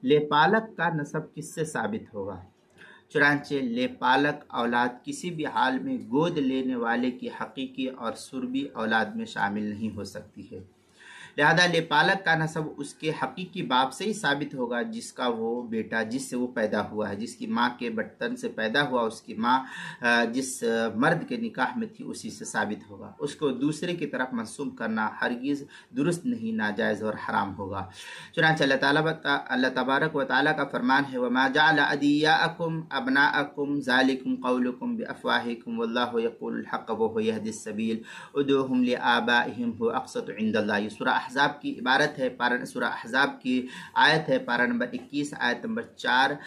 लेपालक का नसब किससे साबित होगा? चुनांचे लेपालक औलाद किसी भी हाल में गोद लेने वाले की हकीकी और सुरबी औलाद में शामिल नहीं हो सकती है। लिहाजा लेपालक का नसब उसके हकीकी बाप से ही साबित होगा जिसका वो बेटा जिससे वो पैदा हुआ है, जिसकी माँ के बर्तन से पैदा हुआ, उसकी माँ जिस मर्द के निकाह में थी उसी से साबित होगा। उसको दूसरे की तरफ मंसूब करना हरगिज़ दुरुस्त नहीं, नाजायज़ और हराम होगा। चुनांचे अल्लाह तबारक व तआला का फरमान है, वमा जअल अदियाअकुम अबनाअकुम ज़ालिकुम क़ौलुकुम बिअफ़वाहिकुम वल्लाहु यक़ूलुल हक़्क़ व हुवा यहदिस सबील उदूहुम लिआबाइहिम हुवा अक़सतु इंदल्लाह। सूरह अहज़ाब की इबारत है, सूरह अहज़ाब की आयत है, पारा नंबर 21 आयत नंबर 4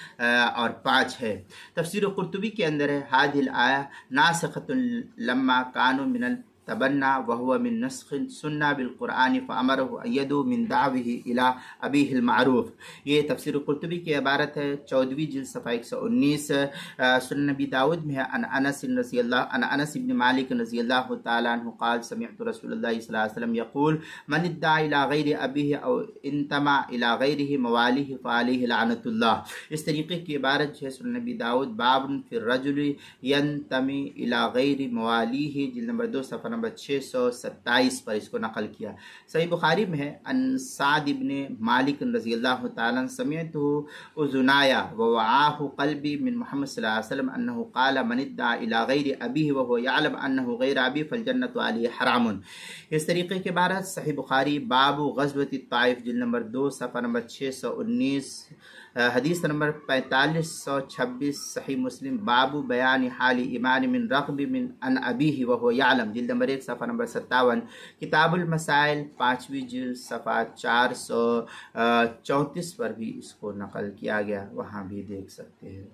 और 5 है। तफसीर कुर्तुबी के अंदर है, हादिल आया नासिखतुन लम्मा कानु मिनल तबन्ना वहुवा मिन नस्ख़ सुन्ना बिल कुरान फ़अमरहु अयदु मिन दाविही इला अबीहिल मारूफ। ये तफसीर कुर्तुबी की इबारत है, 14वीं जिल्द सफ़ा 119। सुनन नबी दाऊद में है, अन अनस इब्न मालिक रज़ियल्लाहु तआला अन्हु क़ाल समिअतु रसूलुल्लाह सल्लल्लाहु अलैहि वसल्लम यक़ूल मन इद्दा इला गैरि अबीही औ इंतमा इला गैरिही मवालिही फ़अलैहि लअनतुल्लाह। इस तरीके की इबारत जो है सुनन नबी दाऊद बाबुन फिर रजुल यंतमी इला गैरि मवालिही जिल्द नंबर 2 सफ़ा नंबर 627 पर इसको नकल किया। सही बुखारी में है, अन साद इब्न मालिक रज़ियल्लाहु तआला समिअतु उज़ुनाया व वआहु क़ल्बी मिन मुहम्मद सल्लल्लाहु अलैहि वसल्लम अन्नहु क़ाल मन इद्दा इला गैरि अबीही व हुवा यअलम अन्नहु गैर अबी फल जन्नतु अलैहि हरामुन। इस तरीके के बारह सही बुखारी बाबू ग़ज़वति ताइफ जिल्द नंबर 2 सफ़ा नंबर 619 हदीस नंबर 4526। सही मुस्लिम बाबू बयान हाली ईमान मिन रग़बी मिन अन अबीही व हुवा यअलम जिल्द नंबर 1 सफ़ा नंबर 57। किताबुल मसाइल 5वीं जिल्द सफ़ा 434 पर भी इसको नकल किया गया, वहाँ भी देख सकते हैं।